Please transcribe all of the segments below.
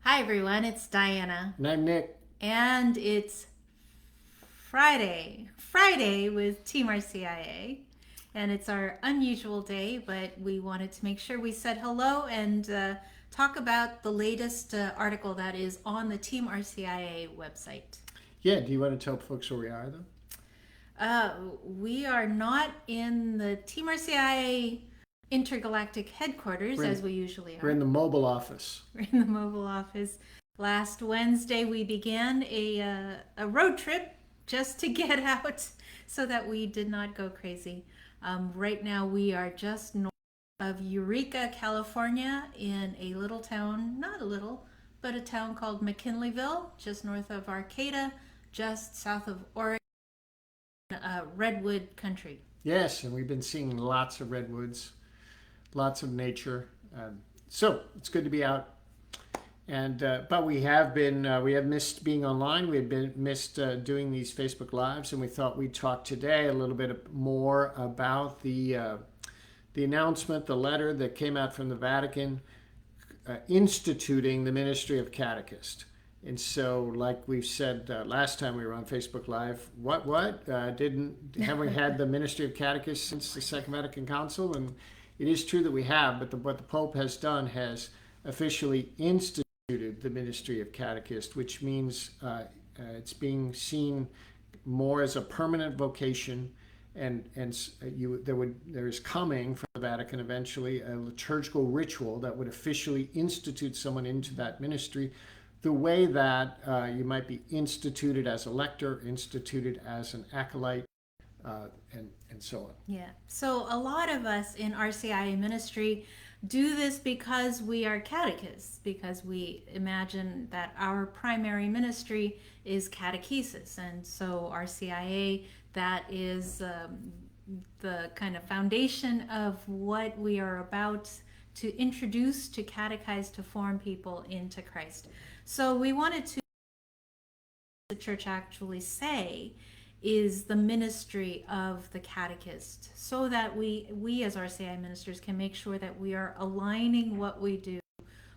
Hi everyone, it's Diana, And I'm Nick. and it's Friday with Team RCIA, and it's our unusual day, but we wanted to make sure we said hello and talk about the latest article that is on the Team RCIA website. Yeah, do you want to tell folks where we are, though? Uh, we are not in the Team RCIA intergalactic headquarters We're as in, we usually we're are. in the mobile office. We're in the mobile office. Last Wednesday, we began a road trip just to get out so that we did not go crazy. Right now, we are just north of Eureka, California, in a little town, not a little, but a town called McKinleyville, just north of Arcata, just south of Oregon, redwood country. Yes, and we've been seeing lots of redwoods, lots of nature. So it's good to be out. And but we have missed being online. We have been missed doing these Facebook lives, and we thought we'd talk today a little bit more about the announcement, the letter that came out from the Vatican instituting the ministry of catechist. And so, like we said last time we were on Facebook Live, have we had the ministry of catechist since the Second Vatican Council? And it is true that we have, but what the Pope has done has officially instituted the ministry of catechist, which means it's being seen more as a permanent vocation, there is coming from the Vatican eventually a liturgical ritual that would officially institute someone into that ministry, the way that you might be instituted as a lector, instituted as an acolyte, and so on. Yeah. So a lot of us in RCIA ministry do this because we are catechists, because we imagine that our primary ministry is catechesis. And so RCIA, that is the kind of foundation of what we are about to introduce, to catechize, to form people into Christ. So we wanted to, the church actually say, is the ministry of the catechist, so that we as RCI ministers can make sure that we are aligning what we do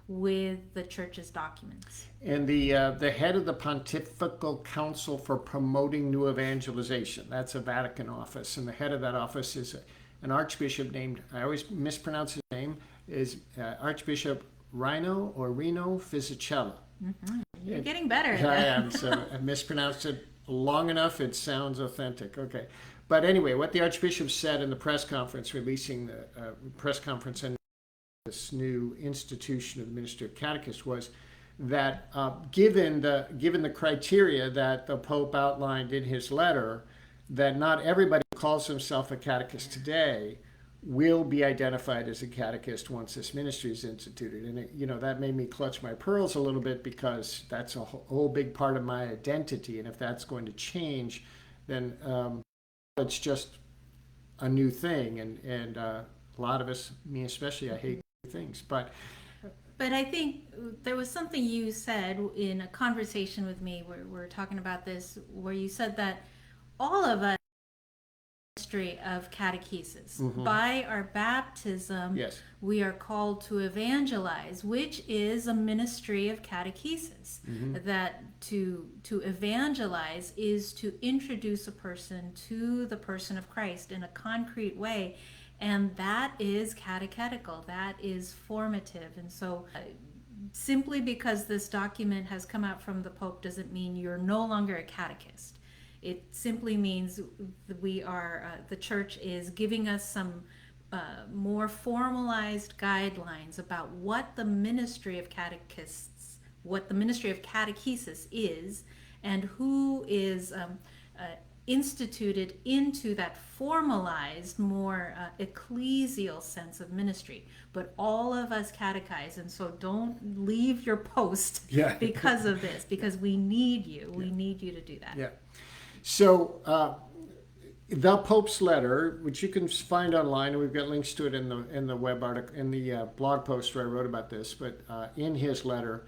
with the church's documents. And the head of the Pontifical Council for Promoting New Evangelization, that's a Vatican office, and the head of that office is an archbishop named, I always mispronounce his name, is Archbishop Rino Fisichella. Mm-hmm. You're getting better. I am, so I mispronounced it long enough it sounds authentic. Okay. But anyway, what the Archbishop said in the press conference, releasing the press conference and this new institution of the Ministry of Catechist, was that given the criteria that the Pope outlined in his letter, that not everybody who calls himself a catechist today will be identified as a catechist once this ministry is instituted. And that made me clutch my pearls a little bit, because that's a whole big part of my identity. And if that's going to change, then it's just a new thing. And a lot of us, me especially, I hate new things. But I think there was something you said in a conversation with me where we're talking about this, where you said that all of us of catechesis. Mm-hmm. By our baptism, yes, we are called to evangelize, which is a ministry of catechesis. Mm-hmm. That to evangelize is to introduce a person to the person of Christ in a concrete way, and that is catechetical, that is formative. And so simply because this document has come out from the Pope doesn't mean you're no longer a catechist. It simply means we are, the church is giving us some more formalized guidelines about what the ministry of catechists, what the ministry of catechesis is, and who is instituted into that formalized, more ecclesial sense of ministry. But all of us catechize, and so don't leave your post because of this, because we need you. We need you to do that. Yeah. So the Pope's letter, which you can find online, and we've got links to it in the web article, in the blog post where I wrote about this. But in his letter,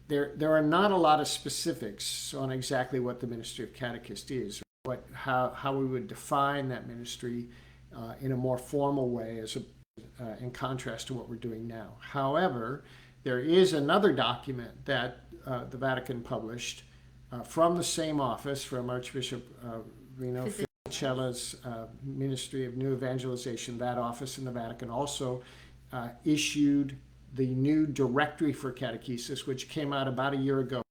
there are not a lot of specifics on exactly what the ministry of catechist is, or how we would define that ministry in a more formal way, in contrast to what we're doing now. However, There is another document that the Vatican published from the same office, from Archbishop Rino Fisicella's Ministry of New Evangelization. That office in the Vatican also issued the new directory for catechesis, which came out about a year ago,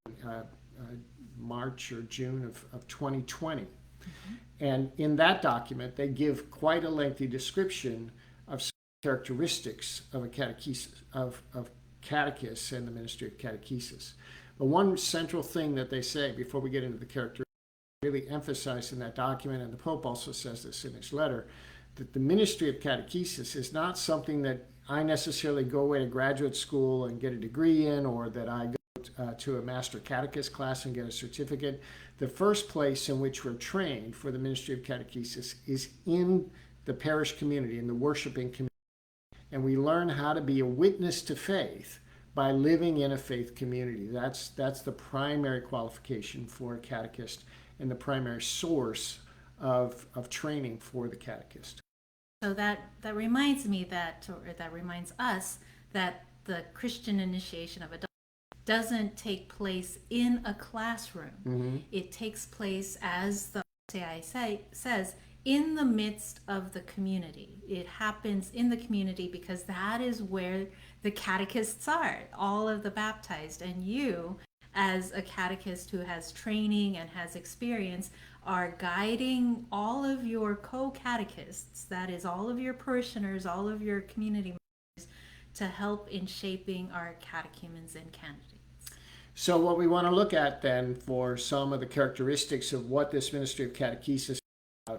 March or June of 2020. Mm-hmm. And in that document, they give quite a lengthy description of characteristics of a catechesis, of catechists and the ministry of catechesis. But one central thing that they say before we get into the characteristics, really emphasized in that document, and the Pope also says this in his letter, that the ministry of catechesis is not something that I necessarily go away to graduate school and get a degree in, or that I go to a master catechist class and get a certificate. The first place in which we're trained for the ministry of catechesis is in the parish community, in the worshiping community. And we learn how to be a witness to faith by living in a faith community. That's the primary qualification for a catechist and the primary source of training for the catechist. So that reminds me that reminds us that the Christian initiation of adults doesn't take place in a classroom. Mm-hmm. It takes place, as the RCI says, in the midst of the community. It happens in the community because that is where the catechists are, all of the baptized. And you, as a catechist who has training and has experience, are guiding all of your co-catechists, that is all of your parishioners, all of your community members, to help in shaping our catechumens and candidates. So what we want to look at then for some of the characteristics of what this ministry of catechesis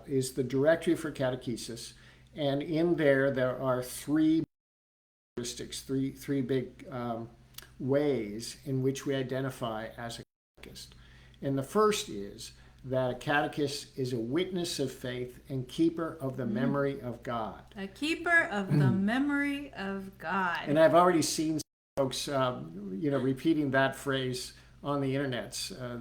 is the directory for catechesis, and in there are three characteristics, three big ways in which we identify as a catechist. And the first is that a catechist is a witness of faith and keeper of the memory of God. A keeper of the memory of God. And I've already seen folks, repeating that phrase on the internet,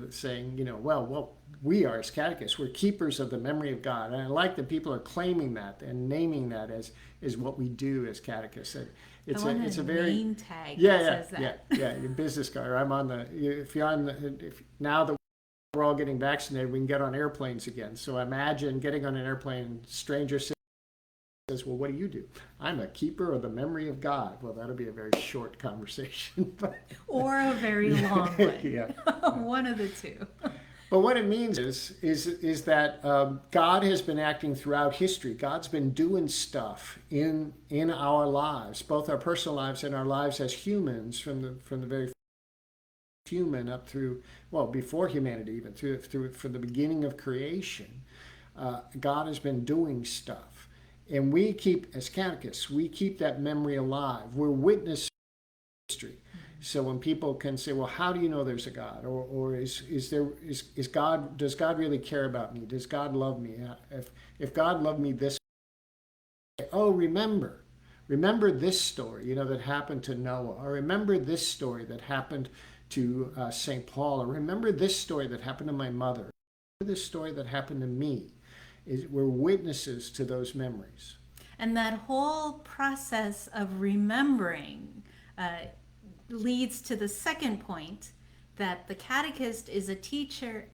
saying, well, we are as catechists, we're keepers of the memory of God. And I like that people are claiming that and naming that as what we do as catechists. It's a very name tag. Says that. Your business card. I'm on now that we're all getting vaccinated, we can get on airplanes again. So imagine getting on an airplane, stranger says, well, what do you do? I'm a keeper of the memory of God. Well, that'll be a very short conversation. Or a very long one. Yeah. One of the two. But what it means is that God has been acting throughout history. God's been doing stuff in our lives, both our personal lives and our lives as humans, from the very human up through, before humanity, even through from the beginning of creation. God has been doing stuff. And we keep, as catechists, we keep that memory alive. We're witness history. So when people can say, well, how do you know there's a God? Or is God, does God really care about me? Does God love me? If God loved me this way, remember this story, that happened to Noah. Or remember this story that happened to St. Paul. Or remember this story that happened to my mother. Remember this story that happened to me. We're witnesses to those memories. And that whole process of remembering leads to the second point, that the catechist is a teacher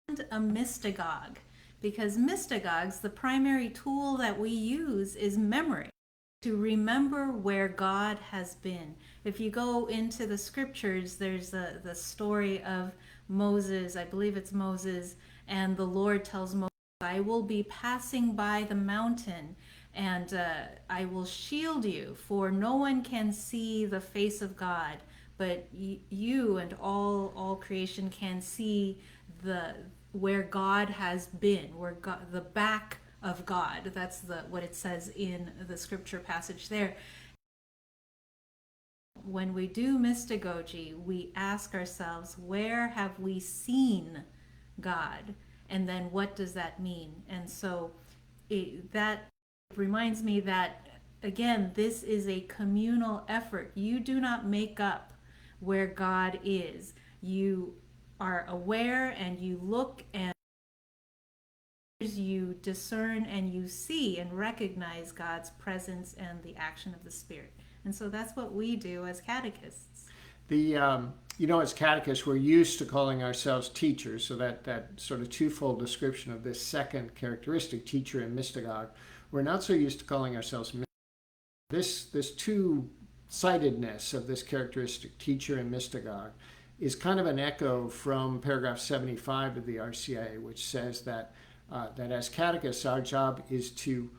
and a mystagogue. Because mystagogues, the primary tool that we use is memory, to remember where God has been. If you go into the scriptures, there's the story of Moses, I believe it's Moses, and the Lord tells Moses, I will be passing by the mountain, and I will shield you, for no one can see the face of God, but you and all creation can see where God has been, where God, the back of God. That's what it says in the scripture passage there. When we do mystagogy, we ask ourselves, where have we seen God? And then what does that mean? And so that reminds me that, again, this is a communal effort. You do not make up where God is. You are aware and you look and you discern and you see and recognize God's presence and the action of the Spirit. And so that's what we do as catechists. As catechists, we're used to calling ourselves teachers, so that sort of twofold description of this second characteristic, teacher and mystagogue. We're not so used to calling ourselves this two-sidedness of this characteristic, teacher and mystagogue, is kind of an echo from paragraph 75 of the RCIA, which says that as catechists, our job is to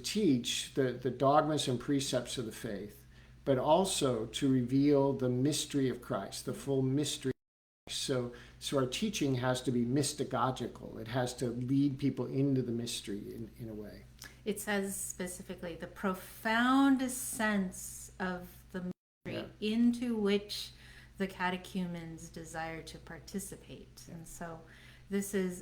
teach the dogmas and precepts of the faith, but also to reveal the mystery of Christ, the full mystery of Christ. So our teaching has to be mystagogical. It has to lead people into the mystery in a way. It says specifically the profound sense of the mystery into which the catechumens desire to participate. And so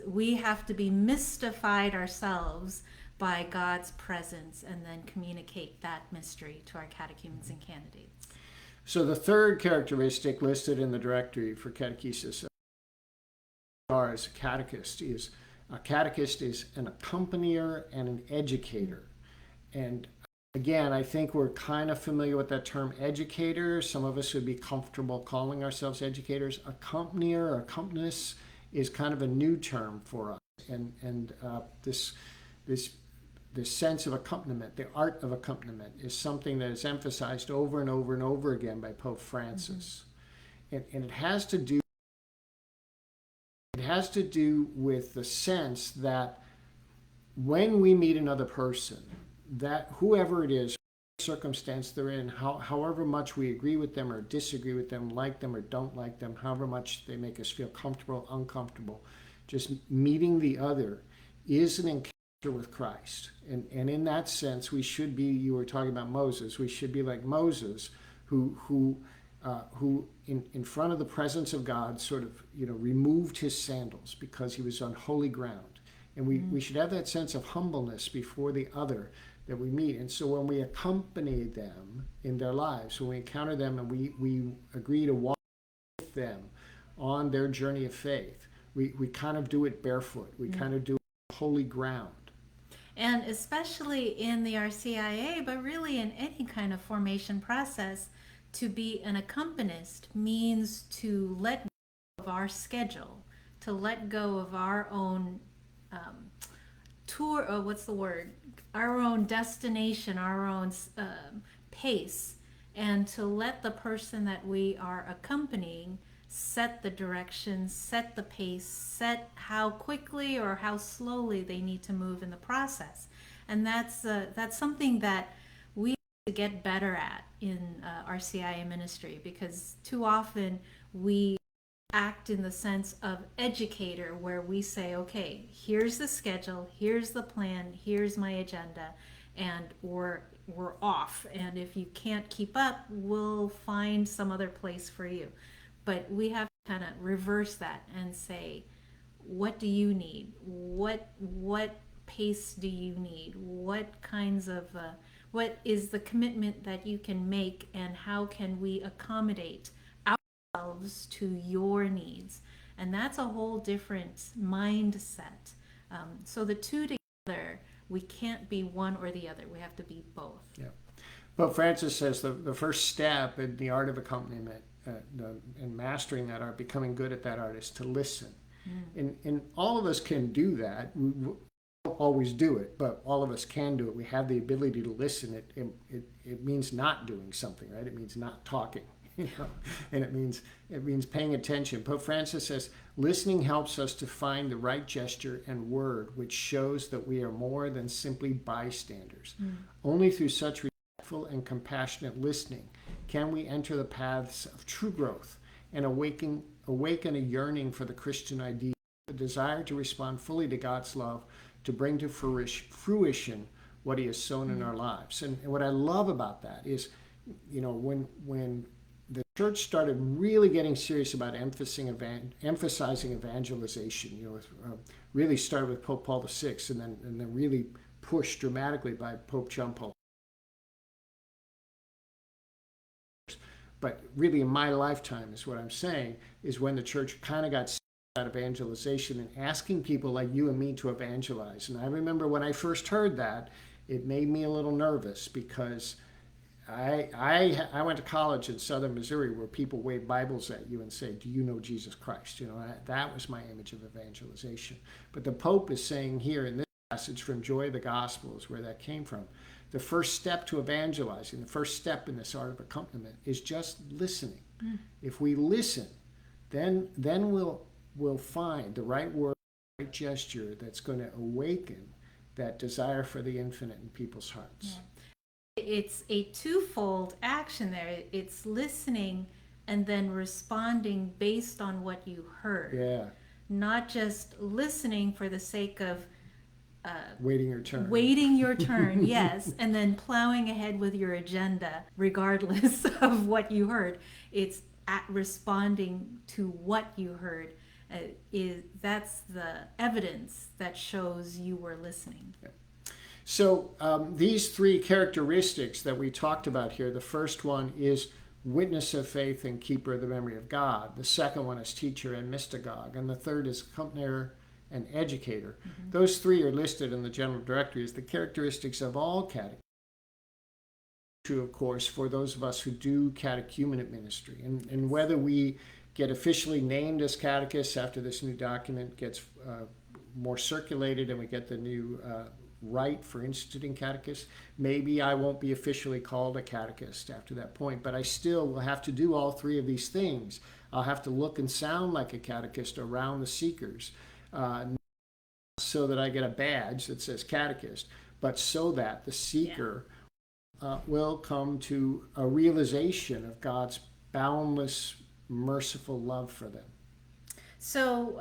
we have to be mystified ourselves by God's presence and then communicate that mystery to our catechumens and candidates. So the third characteristic listed in the directory for catechesis as a catechist is an accompanier and an educator. And again, I think we're kind of familiar with that term educator. Some of us would be comfortable calling ourselves educators. Accompanier or accompanist is kind of a new term for us. And this sense of accompaniment, the art of accompaniment, is something that is emphasized over and over and over again by Pope Francis. Mm-hmm. And it has to do with the sense that when we meet another person, that whoever it is, circumstance they're in, however much we agree with them or disagree with them, like them or don't like them, however much they make us feel comfortable, uncomfortable, just meeting the other is an encounter with Christ. And in that sense, we should be, you were talking about Moses, we should be like Moses, who in front of the presence of God sort of, removed his sandals because he was on holy ground. And we should have that sense of humbleness before the other that we meet. And so when we accompany them in their lives, when we encounter them and we agree to walk with them on their journey of faith, we kind of do it barefoot. We kind of do it on holy ground. And especially in the RCIA, but really in any kind of formation process, to be an accompanist means to let go of our schedule, to let go of our own our own destination, our own pace, and to let the person that we are accompanying set the direction, set the pace, set how quickly or how slowly they need to move in the process. And that's something that we have to get better at in RCIA ministry, because too often we act in the sense of educator, where we say, okay, here's the schedule, here's the plan, here's my agenda, and we're off. And if you can't keep up, we'll find some other place for you. But we have to kind of reverse that and say, what do you need? What pace do you need? What kinds of what is the commitment that you can make, and how can we accommodate ourselves to your needs? And that's a whole different mindset. So the two together, we can't be one or the other. We have to be both. Yeah. Pope Francis says the first step in the art of accompaniment and mastering that art, becoming good at that art, is to listen. And all of us can do that. We don't always do it, but all of us can do it. We have the ability to listen. It means not doing something, right? It means not talking, and it means paying attention. Pope Francis says listening helps us to find the right gesture and word, which shows that we are more than simply bystanders. Only through such respectful and compassionate listening can we enter the paths of true growth and awaken a yearning for the Christian ideal, a desire to respond fully to God's love, to bring to fruition what he has sown in our lives. And what I love about that is, when the church started really getting serious about emphasizing evangelization, really started with Pope Paul VI, and then really pushed dramatically by Pope John Paul. But really in my lifetime, is what I'm saying, is when the church kind of got about evangelization and asking people like you and me to evangelize. And I remember when I first heard that, it made me a little nervous, because I went to college in southern Missouri where people wave Bibles at you and say, do you know Jesus Christ? That was my image of evangelization. But the Pope is saying here in this passage from Joy of the Gospel is where that came from. The first step to evangelizing, the first step in this art of accompaniment is just listening. If we listen, then we'll find the right word, the right gesture that's going to awaken that desire for the infinite in people's hearts. Yeah. It's a twofold action there. It's listening and then responding based on what you heard. Yeah. Not just listening for the sake of waiting your turn. Waiting your turn, yes, and then plowing ahead with your agenda regardless of what you heard. It's responding to what you heard. That's the evidence that shows you were listening. Yeah. So these three characteristics that we talked about here, the first one is witness of faith and keeper of the memory of God. The second one is teacher and mystagogue. And the third is accompanier and educator. Mm-hmm. Those three are listed in the general directory as the characteristics of all catechists. True, of course, for those of us who do catechumenate ministry. And whether we get officially named as catechists after this new document gets more circulated and we get the new right for instituting catechists, maybe I won't be officially called a catechist after that point, but I still will have to do all three of these things. I'll have to look and sound like a catechist around the seekers, so that I get a badge that says catechist, but so that the seeker will come to a realization of God's boundless, merciful love for them. So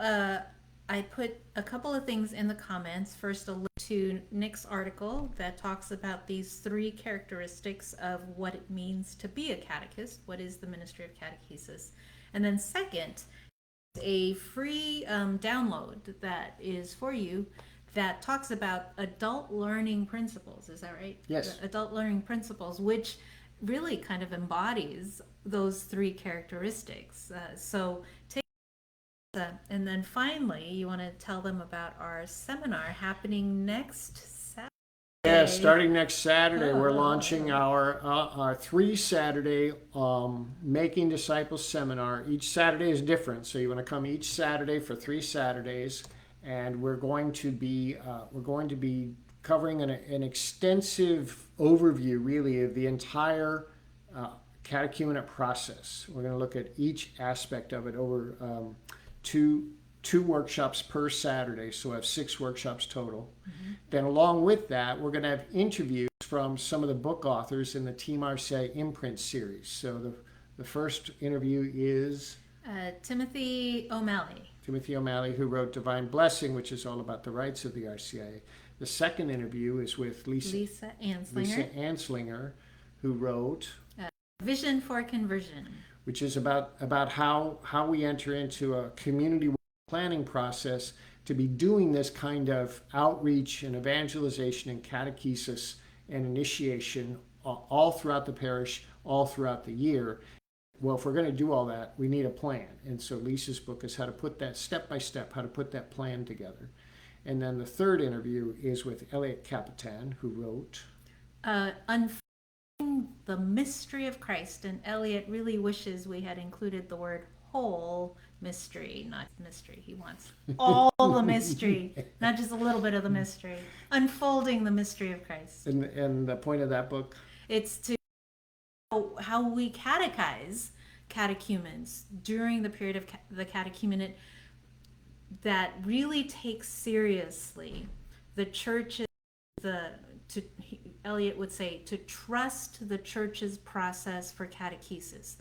I put a couple of things in the comments. First, a link to Nick's article that talks about these three characteristics of what it means to be a catechist. What is the ministry of catechesis? And then second, a free download that is for you that talks about adult learning principles. Is that right? Yes. The adult learning principles, which really kind of embodies those three characteristics. So take and then finally, you want to tell them about our seminar happening next Saturday. Yeah, starting next Saturday, we're launching our 3-Saturday Making Disciples seminar. Each Saturday is different, so you want to come each Saturday for 3 Saturdays, and we're going to be covering an extensive overview, really, of the entire catechumenate process. We're going to look at each aspect of it over two workshops per Saturday, so I have 6 workshops total. Mm-hmm. Then along with that, we're going to have interviews from some of the book authors in the Team RCI imprint series. So the first interview is Timothy O'Malley, who wrote Divine Blessing, which is all about the rights of the RCIA. The second interview is with Lisa Anslinger, who wrote Vision for Conversion, which is about how we enter into a community planning process to be doing this kind of outreach and evangelization and catechesis and initiation all throughout the parish, all throughout the year. Well, if we're going to do all that, we need a plan. And so Lisa's book is how to put that step by step, how to put that plan together. And then the third interview is with Elliot Capitan, who wrote Unfolding the Mystery of Christ. And Elliot really wishes we had included the word whole mystery, not mystery. He wants all the mystery, not just a little bit of the mystery. Unfolding the Mystery of Christ. And the point of that book? It's to how we catechize catechumens during the period of the catechumenate that really takes seriously the church's, Eliot would say, to trust the church's process for catechesis.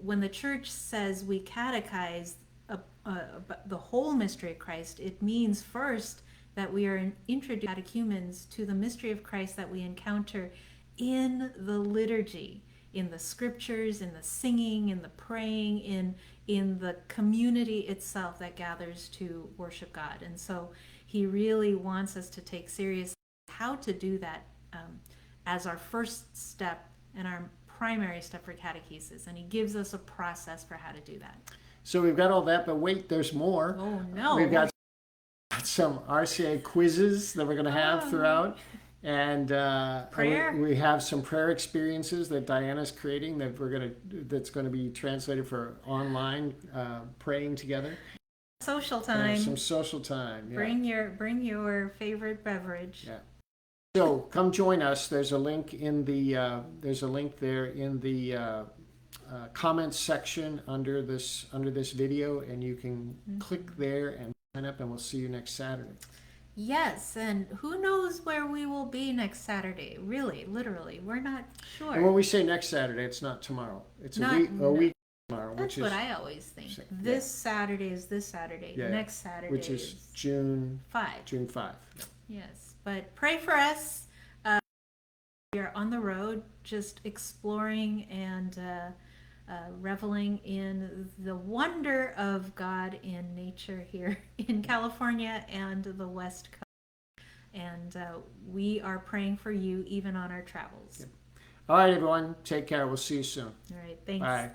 When the church says we catechize the whole mystery of Christ, it means first that we are introducing catechumens to the mystery of Christ that we encounter in the liturgy, in the scriptures, in the singing, in the praying, in the community itself that gathers to worship God. And so he really wants us to take seriously how to do that as our first step and our primary step for catechesis. And he gives us a process for how to do that. So we've got all that, but wait, there's more. Oh, no. We've got some RCA quizzes that we're going to have throughout. And Prayer. we have some prayer experiences that Diana's creating that's gonna be translated for online praying together. Social time. Some social time. Yeah. Bring your favorite beverage. Yeah. So come join us. There's a link there in the comments section under this video, and you can click there and sign up, and we'll see you next Saturday. Yes, and who knows where we will be next Saturday? Really, literally, we're not sure. And when we say next Saturday, it's not tomorrow. It's a week tomorrow. That's what I always think. This Saturday is this Saturday. Yeah, next Saturday, which is June 5. June 5. Yeah. Yes, but pray for us. We are on the road, just exploring and reveling in the wonder of God in nature here in California and the West Coast. And we are praying for you even on our travels. Yep. All right, everyone. Take care. We'll see you soon. All right. Thanks. Bye.